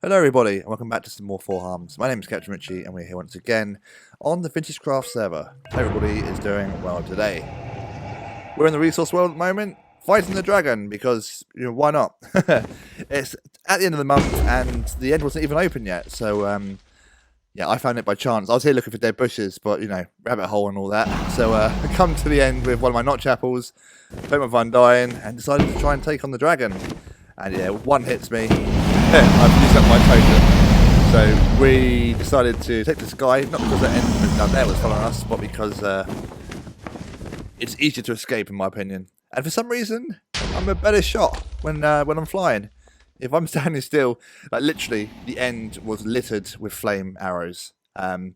Hello everybody and welcome back to some more Four Harms. My name is Captain Richie and we're here once again on the VintageCraft server. Everybody is doing well today. We're in the resource world at the moment, fighting the dragon because, why not? It's at the end of the month and the end wasn't even open yet, so yeah, I found it by chance. I was here looking for dead bushes, but rabbit hole and all that. So I come to the end with one of my notch apples, put my undying, and decided to try and take on the dragon. And yeah, one hits me. I've used up my totem. So we decided to take this guy, not because the enderman down there was following us, but because it's easier to escape in my opinion. And for some reason, I'm a better shot when I'm flying. If I'm standing still, like literally, the end was littered with flame arrows. But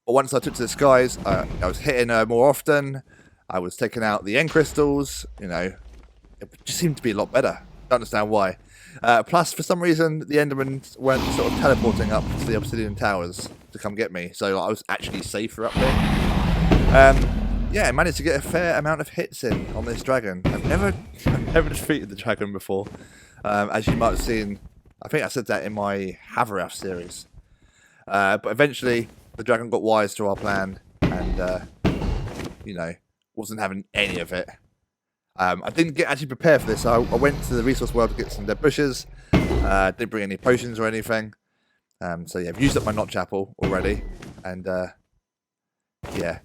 once I took to the skies, I was hitting more often. I was taking out the end crystals. It just seemed to be a lot better. Don't understand why. Plus, for some reason, the Endermen weren't sort of teleporting up to the obsidian towers to come get me, so I was actually safer up there. Yeah, I managed to get a fair amount of hits in on this dragon. I've never defeated the dragon before, as you might have seen. I think I said that in my Havaraf series. But eventually, the dragon got wise to our plan, and wasn't having any of it. I didn't get actually prepared for this. I went to the resource world to get some dead bushes. Didn't bring any potions or anything. So yeah, I've used up my notch apple already, and yeah,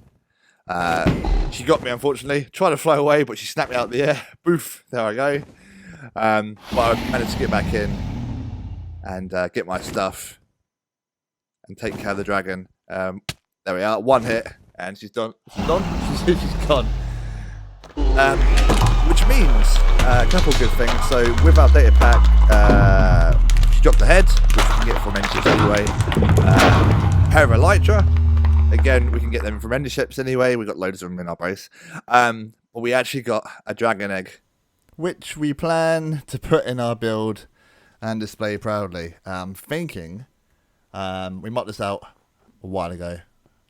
she got me unfortunately. Tried to fly away, but she snapped me out of the air. Boof! There I go. But I managed to get back in and get my stuff and take care of the dragon. There we are. One hit, and she's done. She's done. She's gone. Which means a couple of good things. So with our data pack, she dropped the head, which we can get from enderships anyway. Pair of elytra, again we can get them from enderships anyway. We've got loads of them in our base. But we actually got a dragon egg, which we plan to put in our build and display proudly. Thinking we mocked this out a while ago.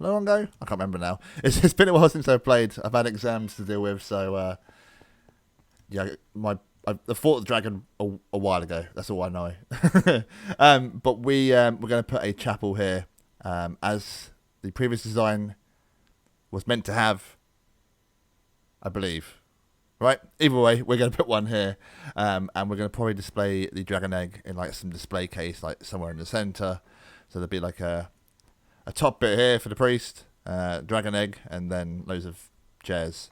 Long ago? I can't remember now. It's been a while since I've played. I've had exams to deal with, so yeah, I fought the dragon a while ago. That's all I know. But we're going to put a chapel here, as the previous design was meant to have, I believe. Right? Either way, we're going to put one here, and we're going to probably display the dragon egg in like some display case, like somewhere in the center. So there'll be like a top bit here for the priest, dragon egg, and then loads of chairs,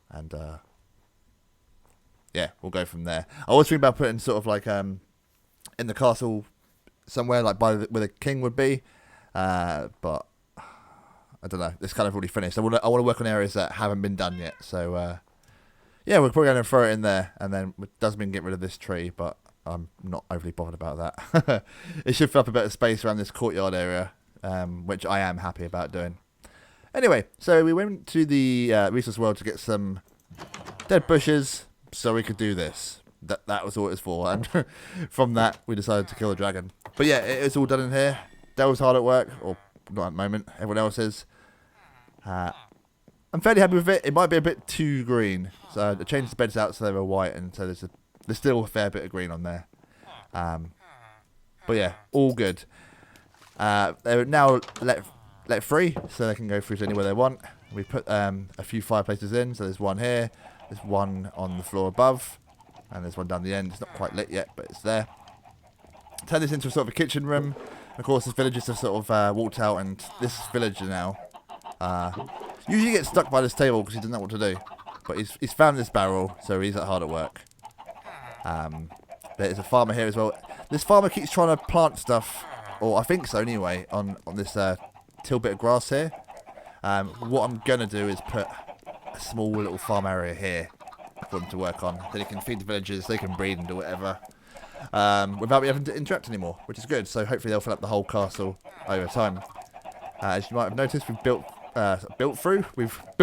and yeah, we'll go from there. I was thinking about putting sort of like in the castle somewhere, like by where the king would be, but I don't know. It's kind of already finished. I want to work on areas that haven't been done yet. So yeah, we're probably going to throw it in there, and then it does mean get rid of this tree, but I'm not overly bothered about that. It should fill up a bit of space around this courtyard area. Which I am happy about doing. Anyway, so we went to the resource world to get some dead bushes so we could do this. That was all it was for, and from that we decided to kill the dragon. But yeah, it's all done in here. Dell's hard at work, or not at the moment. Everyone else is. I'm fairly happy with it. It might be a bit too green, so I changed the beds out so they were white, and so there's still a fair bit of green on there. But yeah, all good. They're now let free, so they can go through to anywhere they want. We put a few fireplaces in, so there's one here, there's one on the floor above, and there's one down the end. It's not quite lit yet, but it's there. Turn this into a sort of a kitchen room. Of course, the villagers have sort of walked out, and this villager now usually gets stuck by this table because he doesn't know what to do. But he's found this barrel, so he's hard at work. There's a farmer here as well. This farmer keeps trying to plant stuff, or I think so anyway, on this till bit of grass here. What I'm going to do is put a small little farm area here for them to work on. Then they can feed the villagers, they can breed and do whatever, without me having to interact anymore, which is good. So hopefully they'll fill up the whole castle over time. As you might have noticed, we've built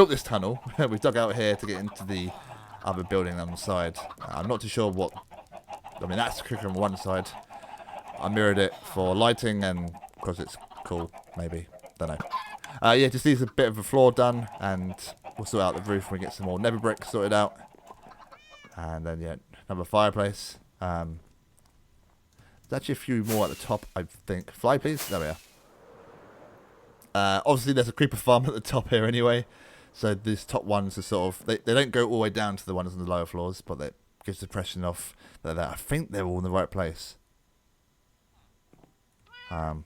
this tunnel. We've dug out here to get into the other building on the side. I'm not too sure what... I mean, that's quicker on one side. I mirrored it for lighting and because it's cool, maybe. Don't know. Yeah, just needs a bit of a floor done, and we'll sort out the roof when we get some more nether bricks sorted out. And then, yeah, another fireplace. There's actually a few more at the top, I think. Fly, please. There we are. Obviously, there's a creeper farm at the top here anyway. So these top ones are sort of... They don't go all the way down to the ones on the lower floors, but that gives the impression of that I think they're all in the right place. I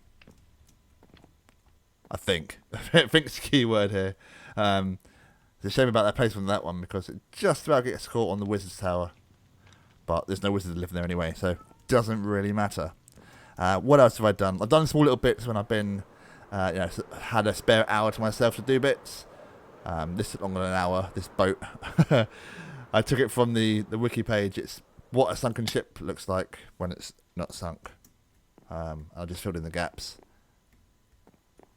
think. I think's the key word here. It's a shame about that placement on that one because it just about gets caught on the wizard's tower. But there's no wizard living there anyway, so it doesn't really matter. What else have I done? I've done small little bits when I've been, had a spare hour to myself to do bits. This took longer than an hour, this boat. I took it from the wiki page. It's what a sunken ship looks like when it's not sunk. I just filled in the gaps.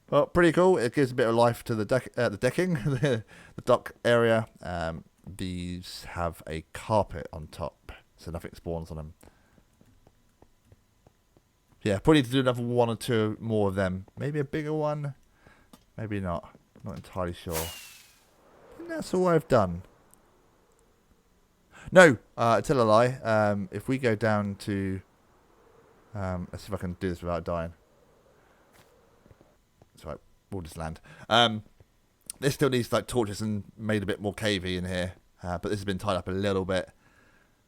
Well, pretty cool. It gives a bit of life to the decking, the dock area. These have a carpet on top, so nothing spawns on them. Yeah, probably need to do another one or two more of them. Maybe a bigger one. Maybe not. Not entirely sure. I think that's all I've done. No, tell a lie. If we go down to... let's see if I can do this without dying. That's right, we'll just land. This still needs like torches and made a bit more cavey in here. But this has been tied up a little bit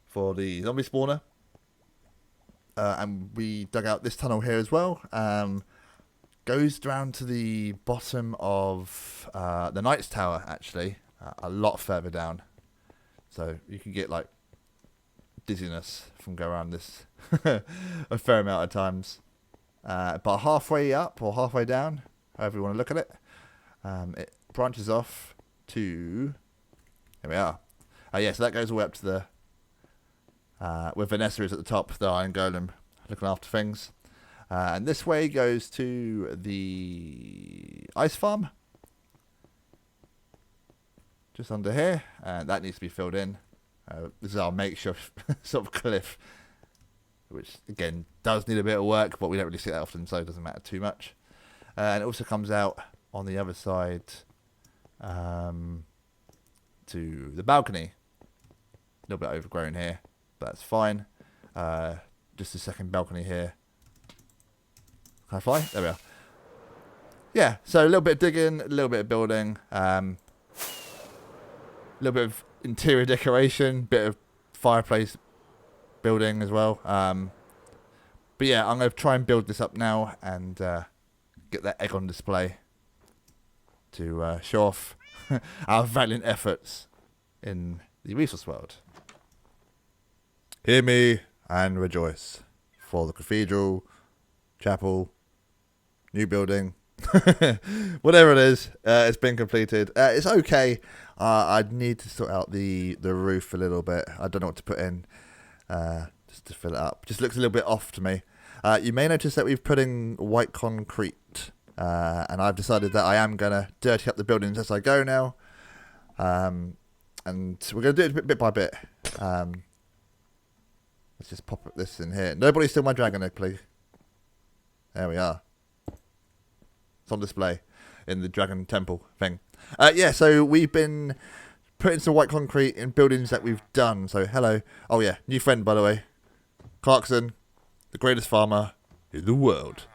for the zombie spawner. And we dug out this tunnel here as well. Goes down to the bottom of the Knight's Tower, actually. A lot further down. So you can get like dizziness from going around this a fair amount of times. But halfway up or halfway down, however you want to look at it, it branches off to... Here we are. Yeah, so that goes all the way up to the... where Vanessa is at the top, the Iron Golem, looking after things. And this way goes to the ice farm. Just under here. And that needs to be filled in. This is our makeshift sort of cliff. Which, again, does need a bit of work, but we don't really see that often, so it doesn't matter too much. And it also comes out on the other side to the balcony. A little bit overgrown here, but that's fine. Just a second balcony here. Can I fly? There we are. Yeah, so a little bit of digging, a little bit of building, a little bit of interior decoration, bit of fireplace building as well. But yeah, I'm going to try and build this up now and get that egg on display to show off our valiant efforts in the resource world. Hear me and rejoice for the cathedral, chapel, new building, whatever it is, it's been completed. It's okay. I'd need to sort out the roof a little bit. I don't know what to put in just to fill it up. Just looks a little bit off to me. You may notice that we've put in white concrete, and I've decided that I am going to dirty up the buildings as I go now. And we're going to do it bit by bit. Let's just pop this in here. Nobody steal my dragon egg, please. There we are. It's on display in the dragon temple thing. Yeah, so we've been putting some white concrete in buildings that we've done. So, hello. Oh, yeah, new friend, by the way. Clarkson, the greatest farmer in the world.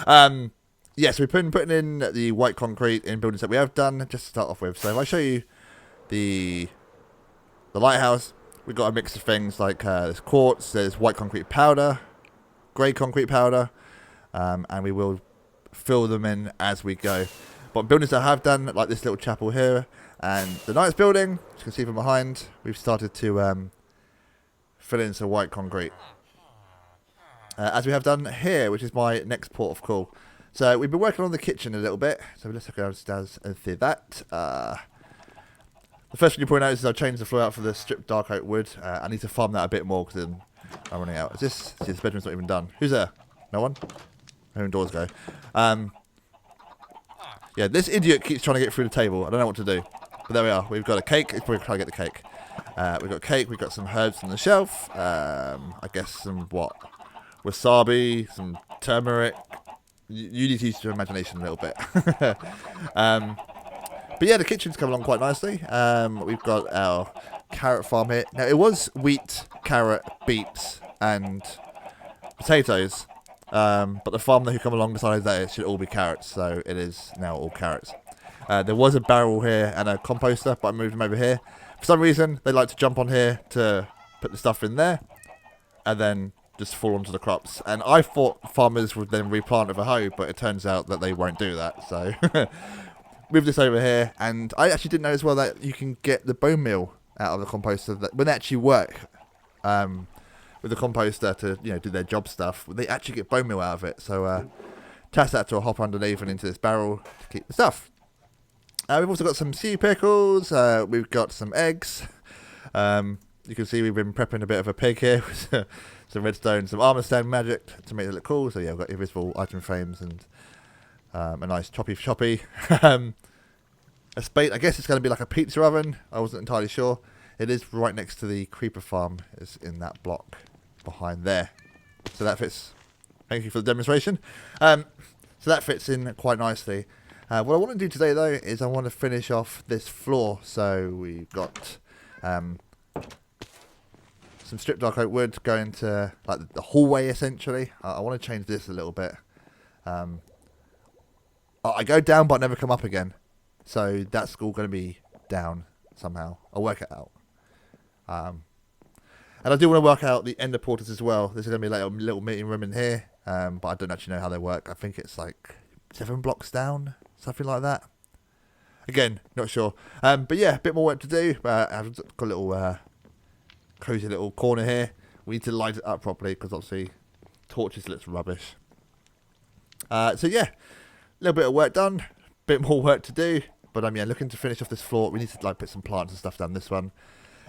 Yeah, so we've been putting in the white concrete in buildings that we have done, just to start off with. So if I show you the lighthouse, we've got a mix of things like there's quartz, there's white concrete powder, grey concrete powder, and we will fill them in as we go. But buildings that I have done, like this little chapel here, and the Knight's building, as you can see from behind, we've started to fill in some white concrete. As we have done here, which is my next port of call. So we've been working on the kitchen a little bit, so let's go downstairs and see that. The first thing you point out is I've changed the floor out for the stripped dark oak wood. I need to farm that a bit more because I'm running out. Is this? See, this bedroom's not even done. Who's there? No one? Home doors go. Yeah, this idiot keeps trying to get through the table. I don't know what to do. But there we are. We've got a cake. It's probably trying to get the cake. We've got cake. We've got some herbs on the shelf. I guess some what? Wasabi, some turmeric. You need to use your imagination a little bit. But yeah, the kitchen's come along quite nicely. We've got our carrot farm here. Now, it was wheat, carrot, beets, and potatoes. But the farmer who come along decided that it should all be carrots, so it is now all carrots. There was a barrel here and a composter, but I moved them over here. For some reason, they like to jump on here to put the stuff in there, and then just fall onto the crops. And I thought farmers would then replant with a hoe, but it turns out that they won't do that. So move this over here, and I actually didn't know as well that you can get the bone meal out of the composter. That when they actually work with the composter to do their job stuff, they actually get bone meal out of it. So attach that to a hopper underneath and into this barrel to keep the stuff. We've also got some sea pickles. We've got some eggs. You can see we've been prepping a bit of a pig here with some redstone, some armor stand magic to make it look cool. So yeah, we've got invisible item frames and a nice choppy. A spade. I guess it's going to be like a pizza oven. I wasn't entirely sure. It is right next to the creeper farm. It's in that block behind there. So that fits. Thank you for the demonstration. So that fits in quite nicely. What I want to do today though is I want to finish off this floor. So we've got some stripped dark oak wood going to like the hallway essentially. I want to change this a little bit. I go down but never come up again. So that's all going to be down somehow. I'll work it out. And I do want to work out the ender portals as well. There's going to be like a little meeting room in here. But I don't actually know how they work. I think it's like 7 blocks down. Something like that. Again, not sure. But yeah, a bit more work to do. I've got a little cozy little corner here. We need to light it up properly because obviously torches looks rubbish. So yeah, a little bit of work done. Bit more work to do. But yeah, looking to finish off this floor. We need to like put some plants and stuff down this one.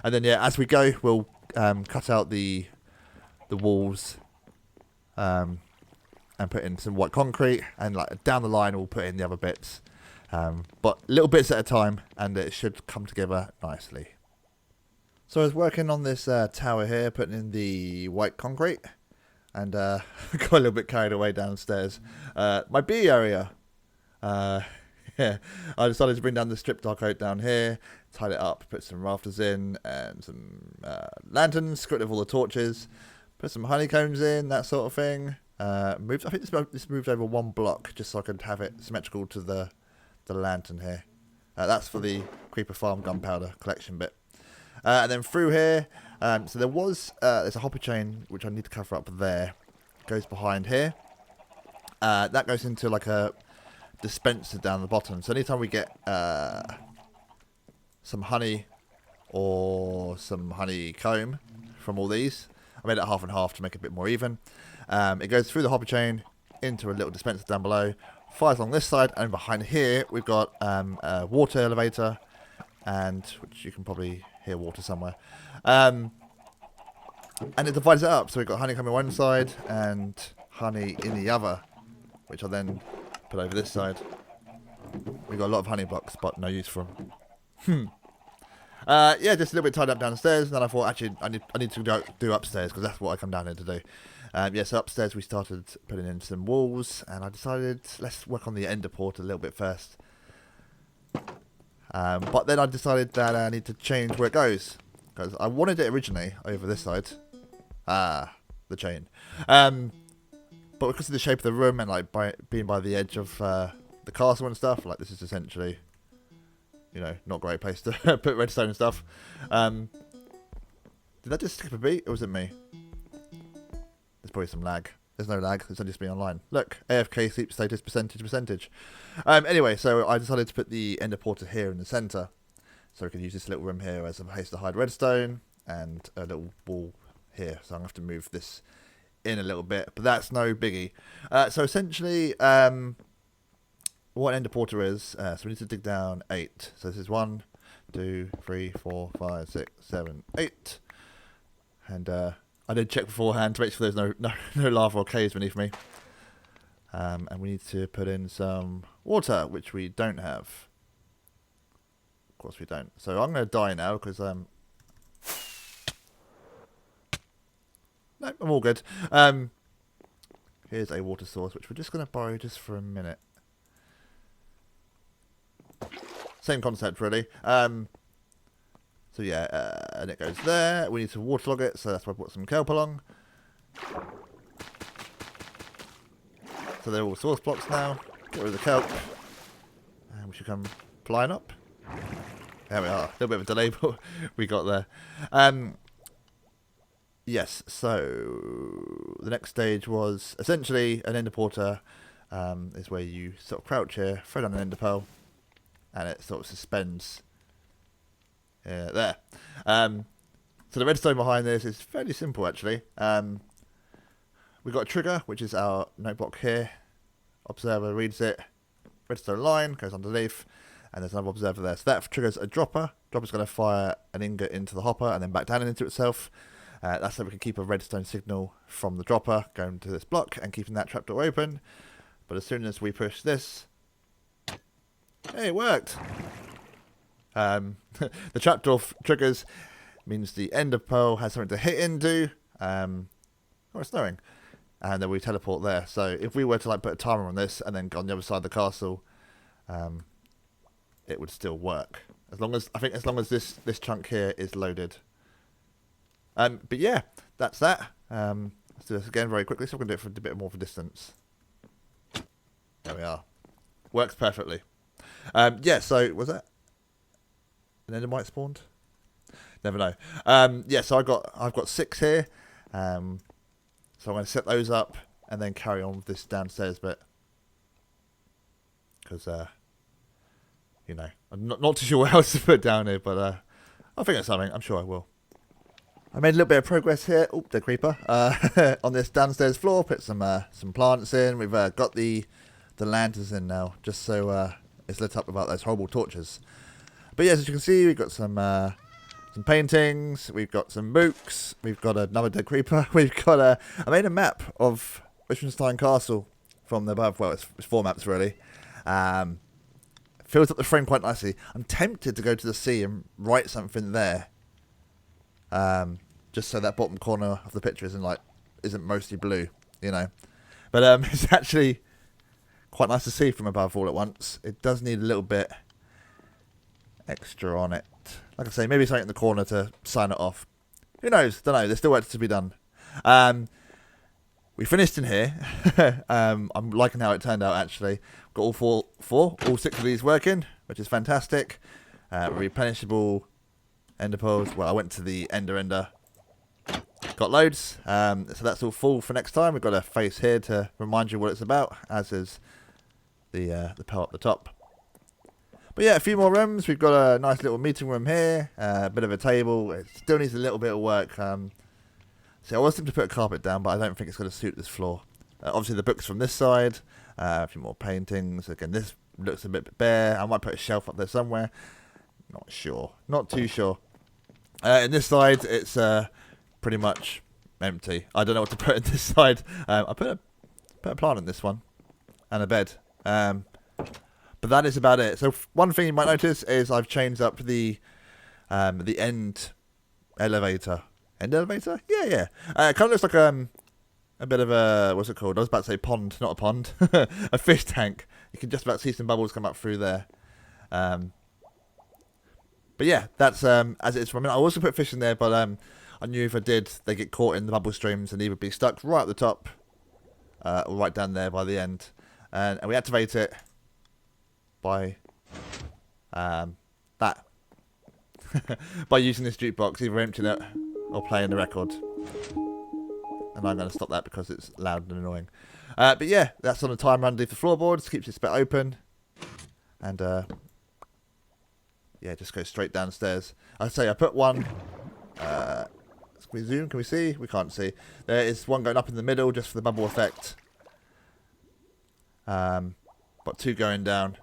And then yeah, as we go, we'll cut out the walls. And put in some white concrete, and like down the line we'll put in the other bits, but little bits at a time, and it should come together nicely. So I was working on this tower here, putting in the white concrete, and got a little bit carried away downstairs. My B area, yeah, I decided to bring down the stripped dark oak down here, tied it up, put some rafters in, and some lanterns, script of all the torches, put some honeycombs in, that sort of thing. I think this moved over 1 block just so I could have it symmetrical to the lantern here. That's for the creeper farm gunpowder collection bit. And then through here, so there's a hopper chain which I need to cover up there. Goes behind here. That goes into like a dispenser down the bottom. So anytime we get some honey or some honeycomb from all these, I made it half and half to make it a bit more even. It goes through the hopper chain into a little dispenser down below, fires along this side, and behind here we've got a water elevator, and which you can probably hear water somewhere. And it divides it up, so we've got honeycomb on one side and honey in the other, which I'll then put over this side. We've got a lot of honey blocks, but no use for them. Yeah, just a little bit tied up downstairs, and then I thought actually I need to do upstairs because that's what I come down here to do. Yeah, so upstairs we started putting in some walls, and I decided let's work on the ender portal a little bit first. But then I decided that I need to change where it goes because I wanted it originally over this side. The chain. But because of the shape of the room and like being by the edge of the castle and stuff, like this is essentially, not a great place to put redstone and stuff. Did that just skip a beat, or was it me? There's probably some lag. There's no lag. It's only just me online. Look, AFK sleep status percentage. Anyway, so I decided to put the ender portal here in the centre, so we can use this little room here as a place to hide redstone and a little wall here. So I'm gonna have to move this in a little bit, but that's no biggie. So essentially, what ender portal is, so we need to dig down 8. So this is 1, 2, 3, 4, 5, 6, 7, 8. And I did check beforehand to make sure there's no lava or caves beneath me. And we need to put in some water, which we don't have. Of course we don't. So I'm going to die now because no, I'm all good. Here's a water source, which we're just going to borrow just for a minute. Same concept, really. So yeah, and it goes there. We need to waterlog it, so that's why I brought some kelp along. So they're all source blocks now. Get rid of the kelp. And we should come flying up. There we are. A little bit of a delay, but we got there. Yes, so the next stage was essentially an ender porter. Is where you sort of crouch here, throw down an ender pearl, and it sort of suspends there. So the redstone behind this is fairly simple, actually. We've got a trigger, which is our note block here. Observer reads it. Redstone line goes underneath, and there's another observer there. So that triggers a dropper. Dropper's going to fire an ingot into the hopper and then back down into itself. That's so we can keep a redstone signal from the dropper going to this block and keeping that trapdoor open. But as soon as we push this, hey, it worked. The trapdoor triggers means the ender pearl has something to hit into. Oh, it's snowing. And then we teleport there. So if we were to like put a timer on this and then go on the other side of the castle, it would still work. As long as this chunk here is loaded. But yeah, that's that. Let's do this again very quickly. So we're going to do it for a bit more of a distance. There we are. Works perfectly. Yeah, so was that an endermite spawned? Never know. Yeah, so I've got 6 here. So I'm going to set those up and then carry on with this downstairs bit. Because, you know, I'm not too sure what else to put down here, but I'll think of something. I'm sure I will. I made a little bit of progress here. Oop, the creeper. On this downstairs floor, put some plants in. We've got the lanterns in now, just so it's lit up without those horrible torches. But yes, as you can see, we've got some paintings. We've got some books. We've got another dead creeper. We've got I made a map of Wittgenstein Castle from the above. Well, it's 4 maps really. Fills up the frame quite nicely. I'm tempted to go to the sea and write something there. Just so that bottom corner of the picture isn't mostly blue, you know. But it's actually quite nice to see from above all at once. It does need a little bit extra on it. Like I say, maybe something in the corner to sign it off. Who knows? Don't know. There's still work to be done. We finished in here. I'm liking how it turned out, actually. Got all 6 of these working, which is fantastic. Replenishable ender pearls. Well, I went to the ender. Got loads. So that's all full for next time. We've got a face here to remind you what it's about, as is the pearl up the top. But yeah, a few more rooms. We've got a nice little meeting room here. A bit of a table. It still needs a little bit of work. So I was thinking to put a carpet down, but I don't think it's going to suit this floor. Obviously the books from this side. A few more paintings. Again, this looks a bit bare. I might put a shelf up there somewhere. Not sure. Not too sure. In this side, it's pretty much empty. I don't know what to put in this side. I put a plant in this one. And a bed. But that is about it. So one thing you might notice is I've changed up the end elevator. End elevator? Yeah. It kind of looks like a bit of a, what's it called? I was about to say pond, not a pond. A fish tank. You can just about see some bubbles come up through there. But yeah, that's as it is for a minute. I also put fish in there, but I knew if I did, they get caught in the bubble streams and either be stuck right at the top or right down there by the end. And we activate it by that. By using this jukebox, either emptying it or playing the record. And I'm going to stop that because it's loud and annoying. But yeah, that's on the timer underneath the floorboards. Keeps this bit open. And yeah, just go straight downstairs. I say I put one. Can we zoom? Can we see? We can't see. There is one going up in the middle just for the bubble effect. But 2 going down,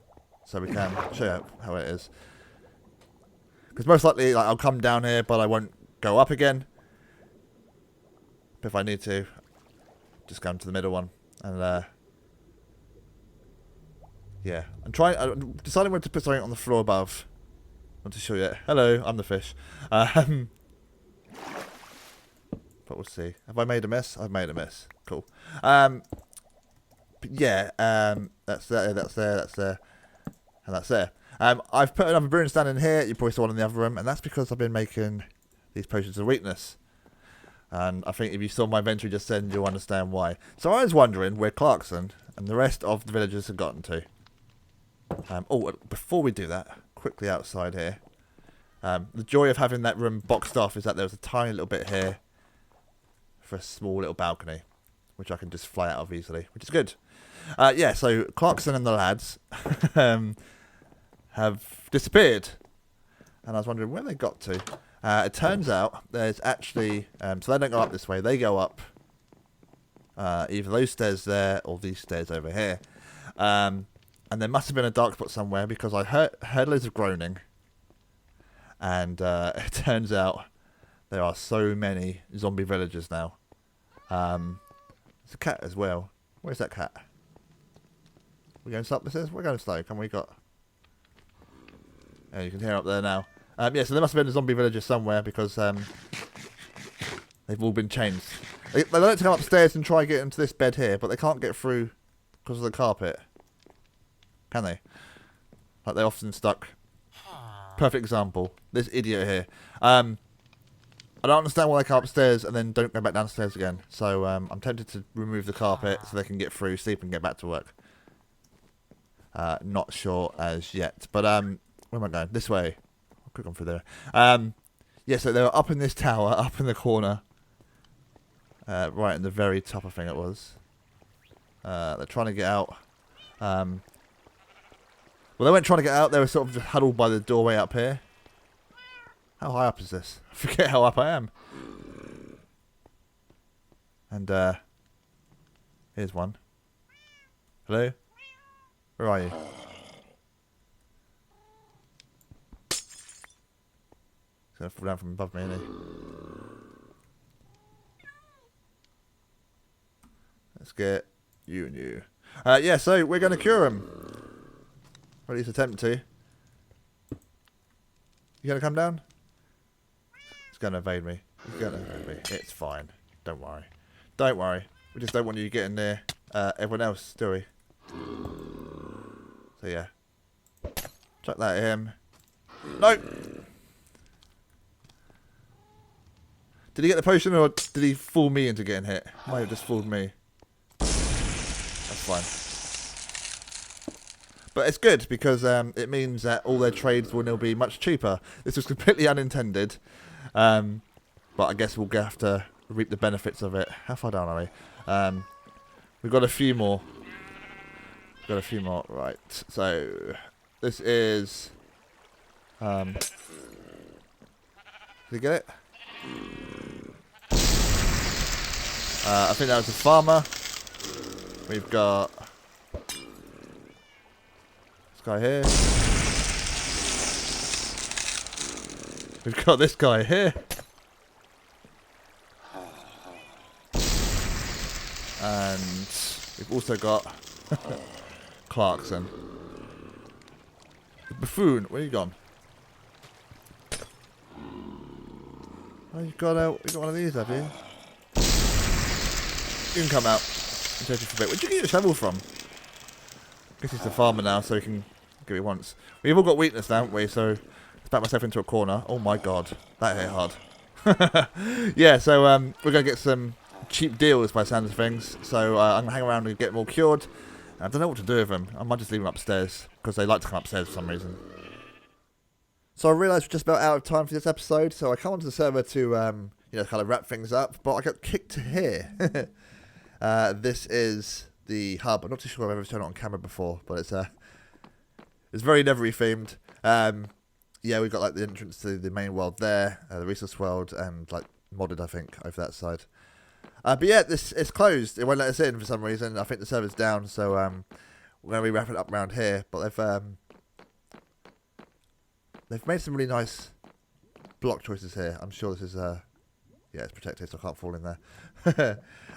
so we can show you how it is. Because most likely, I'll come down here, but I won't go up again. But if I need to, just go into the middle one, and yeah, I'm deciding whether to put something on the floor above. Not too sure yet. Hello, I'm the fish. But we'll see. Have I made a mess? I've made a mess. Cool. But yeah, that's there, and that's there. I've put another brewing stand in here. You probably saw one in the other room, and that's because I've been making these potions of weakness. And I think if you saw my inventory just then, you'll understand why. So I was wondering where Clarkson, and the rest of the villagers have gotten to. Oh, before we do that, quickly outside here. The joy of having that room boxed off is that there was a tiny little bit here for a small little balcony, which I can just fly out of easily, which is good. Yeah, so Clarkson and the lads have disappeared, and I was wondering where they got to. It turns out there's actually, so they don't go up this way, they go up either those stairs there or these stairs over here. And there must have been a dark spot somewhere because I heard loads of groaning. And it turns out there are so many zombie villagers now. There's a cat as well. Where's that cat? We're going up the stairs? We're going slow. Can we got... Yeah, you can hear up there now. Yeah, so there must have been a zombie villager somewhere because they've all been changed. They like to come upstairs and try and get into this bed here, but they can't get through because of the carpet. Can they? Like they're often stuck. Perfect example. This idiot here. I don't understand why they come upstairs and then don't go back downstairs again. So I'm tempted to remove the carpet so they can get through, sleep and get back to work. Not sure as yet. But where am I going? This way. I'll click on through there. Yeah, so they were up in this tower, up in the corner. Right in the very top, I think it was. They're trying to get out. Well, they weren't trying to get out. They were sort of just huddled by the doorway up here. How high up is this? I forget how up I am. And, here's one. Hello? Where are you? He's going to fall down from above me, isn't he? Let's get you and you. Yeah, so we're going to cure him. Or at least attempt to. You going to come down? He's going to evade me. He's going to evade me. It's fine. Don't worry. Don't worry. We just don't want you getting near everyone else, do we? So yeah. Chuck that at him. No! Did he get the potion or did he fool me into getting hit? Might have just fooled me. That's fine. But it's good because it means that all their trades will now be much cheaper. This was completely unintended. But I guess we'll have to reap the benefits of it. How far down are we? We've got a few more. We've got a few more. Right. So this is... did you get it? I think that was a farmer. We've got... guy here. We've got this guy here. And we've also got Clarkson. The buffoon, where you gone? Oh, you got one of these, have you? You can come out and take it for a bit. Where'd you get your shovel from? I guess he's the farmer now, so he can give it once. We've all got weakness now, haven't we? So let's back myself into a corner. Oh my god, that hit hard. Yeah, so we're gonna get some cheap deals by the sound of things. So I'm gonna hang around and get them all cured. I don't know what to do with them. I might just leave them upstairs because they like to come upstairs for some reason. So I realised we're just about out of time for this episode, so I come onto the server to you know, kind of wrap things up. But I got kicked to here. This is the hub. I'm not too sure I've ever shown it on camera before, but it's very Nevery themed. Yeah, we've got like the entrance to the main world there, the resource world, and like modded, I think, over that side. But yeah, it's closed. It won't let us in for some reason. I think the server's down, so we're going to be wrapping it up around here. But they've made some really nice block choices here. I'm sure this is yeah, it's protected, so I can't fall in there.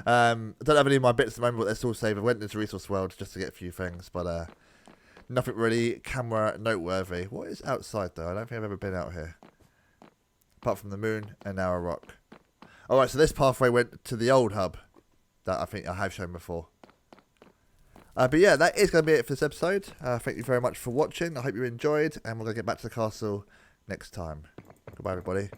I don't have any of my bits at the moment, but they're still saved. I went into resource world just to get a few things, but nothing really camera noteworthy. What is outside though? I don't think I've ever been out here, apart from the moon and now a rock. Alright, so this pathway went to the old hub that I think I have shown before. But yeah, that is going to be it for this episode. Thank you very much for watching. I hope you enjoyed, and we're going to get back to the castle next time. Goodbye, everybody.